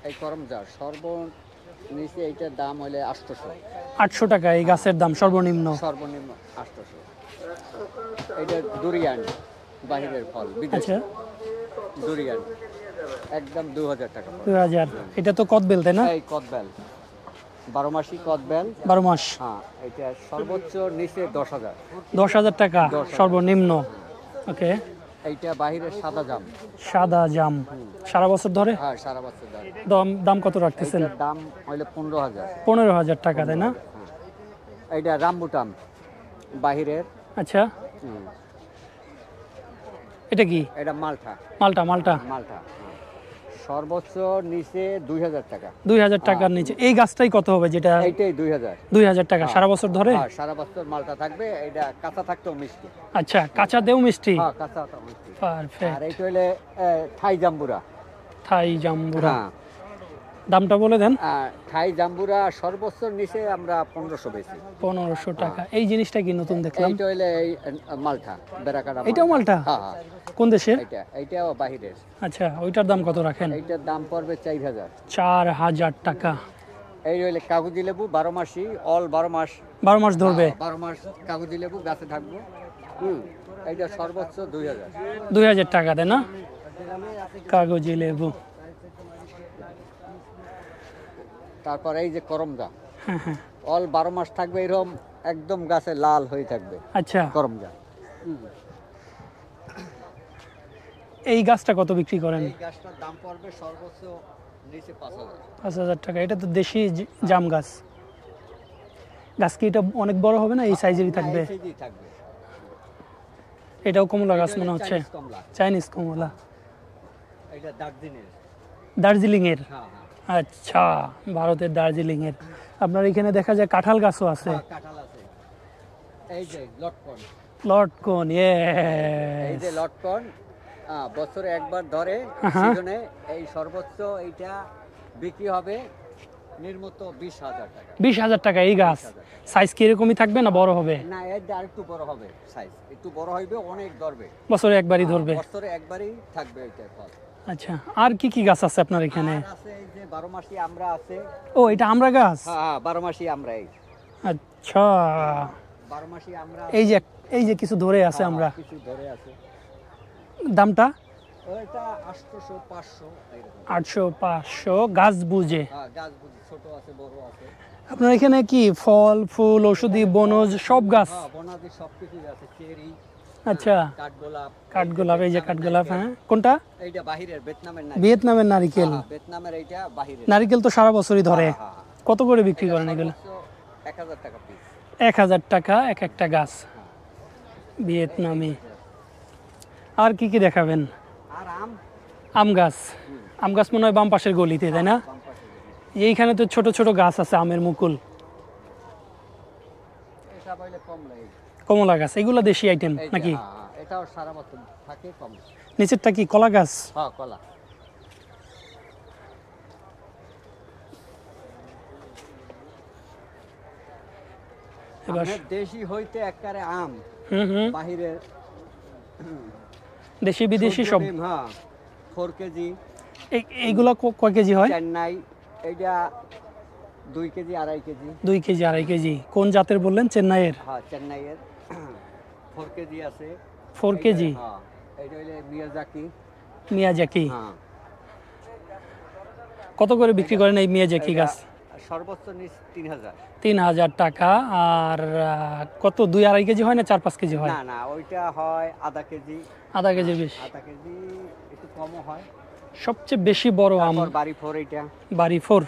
এই করমজা সর্বনিচে এইটার দাম হলে 800। 800 টাকা এই গাছের দাম সর্বনিম্ন। সর্বনিম্ন 800। এইটা দুরিয়ান, বাহিরের ফল, বিদেশি আচ্ছা, দুরিয়ান, একদম 2000 টাকা। 2000। এটা তো কদবেল তাই না? এই কদবেল, 12 মাসি কদবেল, 12 মাস। হ্যাঁ। এটা সর্বোচ্চ নিচে 10,000। 10,000 টাকা 10,000 সর্বনিম্ন। ওকে। এইটা বাহিরের সাদা জাম। সাদা জাম সারা বছর ধরে? হ্যাঁ, সারা বছর ধরে। দাম কত রাখতেছেন? এইটার দাম হইলে 15,000। 15,000 টাকা তাই না? এইটা রামবুটান বাহিরের। আচ্ছা, এটা কি? এটা মালটা। মালটা মালটা মালটা, সর্বোচ্চ নিচে 2000 টাকা। 2000 টাকার নিচে। এই গাছটাই কত হবে যেটা? এইটাই 2000। 2000 টাকা সারা বছর ধরে? হ্যাঁ, সারা বছর মালটা থাকবে। এটা কাঁচা থাকতেও মিষ্টি। আচ্ছা, কাঁচা দেও মিষ্টি। হ্যাঁ, কাঁচা তো মিষ্টি। পারফেক্ট। আর এইটা হইলে থাই জাম্বুরা। থাই জাম্বুরা। হ্যাঁ, দামটা বলে দেন। থাই জাম্বুরা সর্বোচ্চ নিচে আমরা 1500 বেশি। 1500 টাকা। এই জিনিসটা কি নতুন দেখলাম? এইটা হইলে এই মালটা, বেরাকাটা। এটাও মালটা? হ্যাঁ হ্যাঁ। কোন দেশের? এইটাও বাহিরের। আচ্ছা, ওইটার দাম কত রাখেন? এইটার দাম পড়বে 4000। 4000 টাকা। এই হইলে কাগজি লেবু, 12 মাসি, অল 12 মাস। 12 মাস ধরবে? 12 মাস কাগজি লেবু গাছে থাকবে। এইটা সর্বোচ্চ 2000। 2000 টাকা তাই না? কাগজি লেবু। তারপর এই যে করমজা, হ্যাঁ হ্যাঁ। অল 12 মাস থাকবে, এরকম একদম গাছে লাল হয়ে থাকবে। আচ্ছা, করমজা। এই গাছটা কত বিক্রি করেন? এই গাছটার দাম পড়বে সর্বোচ্চ নিচে 5000। 5000 টাকা। এটা তো দেশি জাম গাছ। গাছ কি এটা অনেক বড় হবে না এই সাইজেরই থাকবে? এইটাই থাকবে। এটাও কমলা গাছ মনে হচ্ছে। চাইনিজ কমলা। চাইনিজ কমলা। এটা দার্জিলিং। দার্জিলিং এর? হ্যাঁ হ্যাঁ। আচ্ছা, ভারতের দার্জিলিং এর। আপনার এখানে দেখা যায় কাঁঠাল গাছও আছে। কাঁঠাল আছে। এই যে লটকন। লটকন, এই যে লটকন, বছরে একবার ধরে সিজনে। এই সর্বোচ্চ এইটা বিক্রি হবে নির্মূত 20,000 টাকা। 20,000 টাকা এই গাছ। সাইজ কি এরকমই থাকবে না বড় হবে? না, এর আর একটু বড় হবে। সাইজ একটু বড় হইবে, অনেক ধরবে। বছরে একবারই ধরবে? বছরে একবারই থাকবে এইটা ফল। আচ্ছা, আর কি কি গাছ আছে আপনার এখানে? আর আছে এই যে 12 মাসি আমরা আছে। ও, এটা আমরা গাছ? হ্যাঁ, 12 মাসি আমরা। এই আচ্ছা, 12 মাসি আমরা। এই যে কিছু ধরে আছে আমরা। কিছু ধরে আছে। দামটা? ওইটা 800, 500 এরকম। 800, 500 গাছ বুঝে। হ্যাঁ, গাছ বুঝি, ছোট আছে, বড় আছে। আপনার এখানে কি ফল, ফুল, ঔষধি, বনজ সব গাছ? হ্যাঁ, বনাদি সবকিছু আছে। চেরি। আচ্ছা, কাঠগোলাপ। কাঠগোলাপ। এই যে কাঠগোলাপ। হ্যাঁ, কোনটা? এইটা বাহিরের ভিয়েতনামের নারকেল। ভিয়েতনামের নারিকেল। ভিয়েতনামের এইটা বাহিরের। নারিকেল তো সারা বছরই ধরে। হ্যাঁ। কত করে বিক্রি করেন এগুলো? 1000 টাকা পিস। 1000 টাকা এক একটা গাছ ভিয়েতনামি। আর কি কি দেখাবেন? আর আম। আম গাছ। আম গাছ মনে হয় বাম পাশের গলিতে তাই না? এইখানে তো ছোট ছোট গাছ আছে আমের মুকুল। এটা বলে কমলা। কমলা গাছ। এগুলো দেশি আইটেম নাকি? এটাও সারা বছর থাকে। কমলা। নিচেরটা কি কলা গাছ? হ্যাঁ, কলা। এবার দেশি হইতে একবারে আম। বাহিরের দেশি বিদেশি সব। হ্যাঁ, 4 কেজি। এইগুলো কয় কেজি হয়? চেন্নাই এইটা 2 কেজি, 2.5 কেজি। 2 KG, 2.5 KG. কোন জাতের বললেন? চেন্নাইয়ের? হ্যাঁ, চেন্নাইয়ের 4 কেজি আছে। 4 কেজি। হ্যাঁ, এইটা হইলে মিয়াজাকি। মিয়াজাকি। হ্যাঁ। কত করে বিক্রি করেন এই মিয়াজাকি গাছ? সর্বোচ্চ নিচ 3000। 3000 টাকা। আর কত 2-2.5 কেজি হয় না 4-5 কেজি হয়? না না, ওইটা হয় আধা কেজি। আধা কেজির বেশি? আধা কেজি একটু কমও হয়। সবচেয়ে বেশি বড় আম বাড়ি 4। এইটা বাড়ি 4।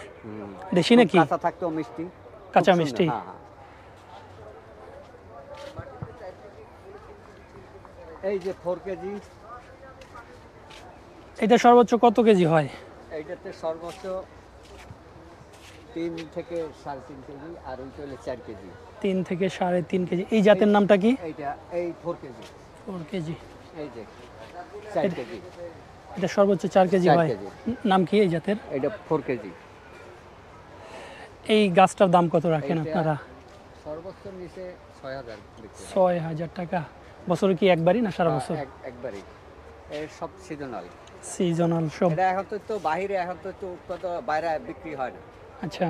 দেশি নাকি? কাঁচা থাকতেও মিষ্টি। কাঁচা মিষ্টি। এই যে 4 কেজি। এটা সর্বোচ্চ কত কেজি হয়? এইটাতে সর্বোচ্চ 3 থেকে 3.5 কেজি। আর ওইটা হলে 4 কেজি। 3 থেকে 3.5 কেজি। এই জাতের নামটা কি? এইটা এই 4 কেজি। 4 কেজি। এই যে 4 কেজি। এটা সর্বোচ্চ 4 কেজি হয়। নাম কি এই জাতের? এটা 4 কেজি। এই গাছটার দাম কত রাখেন আপনারা? সর্বোচ্চ নিচে 6000। 6000 টাকা। বছরে কি একবারই না সারা বছর? একবারই। এর সব সিজনাল। সিজনাল সব। এটা এখন তো বাইরে এখন তো কত বাইরে বিক্রি হয় না। আচ্ছা,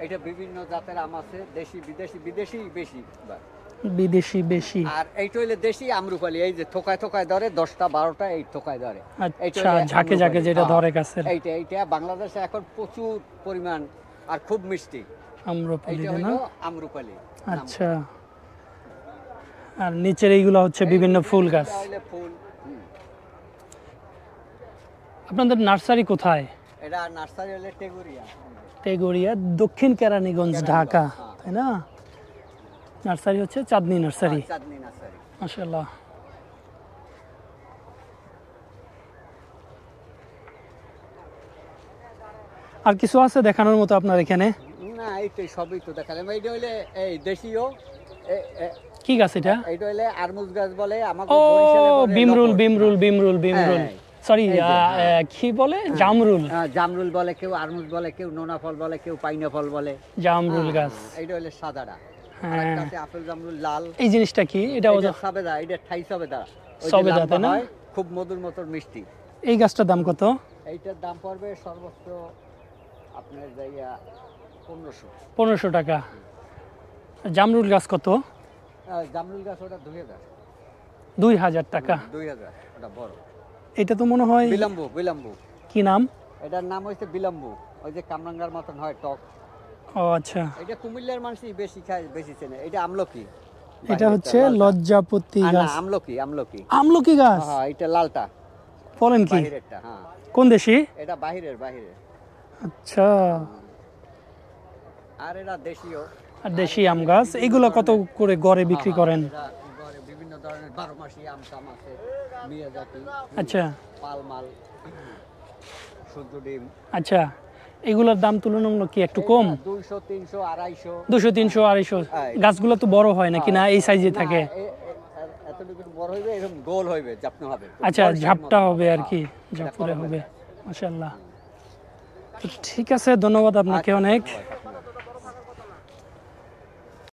এটা বিভিন্ন জাতের আম আছে, দেশি বিদেশি, বিদেশি বেশি বিদেশি বেশি। আর এইটা হইলে দেশি আমরুপালি, এই যে থোকায় থোকায় ধরে 10টা 12টা এই থোকায় ধরে। আচ্ছা, ঝাঁকে ঝাঁকে যেটা ধরে গাছের, এইটা বাংলাদেশে এখন প্রচুর পরিমাণ আর খুব মিষ্টি আম্রপালি এইটা না? হলো আমরুপালি। আচ্ছা, আর নিচের এইগুলো হচ্ছে বিভিন্ন ফুল গাছ। এটা হইলে ফুল। আপনাদের নার্সারি কোথায়? এটা নার্সারি হলে টেগুরিয়া। তেগড়িয়া, দক্ষিণ কেরানীগঞ্জ, ঢাকা, হ্যাঁ। তাই না? নার্সারি হচ্ছে চাঁদনী নার্সারি। চাঁদনী নার্সারি। মাশাআল্লাহ। আর কিছু আছে দেখানোর মতো আপনার এখানে? না, এইটাই সবই তো দেখালাম। এইটা হইলে এই দেশীয় কি গাছ এটা? এইটা হইলে আরমুজ গাছ বলে আমাকে ও, বরিশালে বলে বিমরুল, লকট। বিমরুল, বিমরুল, বিমরুল, হ্যাঁ, সরি, এই যে, কি বলে, জামরুল। জামরুল বলে কেউ, আরমুজ বলে কেউ, নোনা ফল বলে কেউ, পাইনা ফল বলে। জামরুল গাছ। এইটা হইলে সাদাটা। হ্যাঁ। আরেকটা আছে আপেল জামরুল লাল। এই জিনিসটা কি? এটা এইটা সবেদা, এটা ঠাই সবেদা। ওই যে সবেদা, লাম্বা তাই না? হয়, খুব মধুর মতন মিষ্টি। এই গাছটার দাম কত? এইটার দাম পড়বে সর্বোচ্চ আপনার জায়গা 1500। 1500 টাকা। জামরুল গাছ কত? জামরুল গাছ ওটা 2000। 2000 টাকা। 2000 ওটা বড়। এটা তো মনে হয়, বিলম্বু, বিলম্বু। কি নাম? এটার নাম হচ্ছে বিলম্বু। ওই যে কামরাঙ্গার মতন হয় টক। ও আচ্ছা, এটা কুমিল্লার মানুষই বেশি খায়, বেশি চেনে। এটা আমলকি। এটা হচ্ছে লজ্জাপতি না, গাছ। আমলকি, আমলকি। আমলকি গাছ? হ্যাঁ, এটা লালটা, বলেন কি? বাহিরেরটা। হ্যাঁ, কোন দেশি? এটা বাহিরের, বাহিরের। আচ্ছা, আর এটা দেশীয়। আর দেশি আম গাছ এগুলো কত করে গড়ে বিক্রি করেন? এরা ঘরে বিভিন্ন ধরনের 12 মাসি আম টাম আছে, মিয়াজাকি, আচ্ছা, পালমাল, শুদ্ধ ডিম। আচ্ছা, এগুলোর দাম তুলনামূলক কি একটু কম? 200, 300, 250। 200, 300, 250? হ্যাঁ। গাছগুলো তো বড় হয় নাকি, না এই সাইজে থাকে? এতটুকু বড় হইবে, এরকম গোল হইবে, জাপনো হবে। আচ্ছা, বড় ঝাপটা মতো। হবে আর কি, এটা ঝাপুরে কলমের হবে। গাছ। মাশাআল্লাহ। তো ঠিক আছে, ধন্যবাদ আপনাকে অনেক। ধন্যবাদ আপনাকে।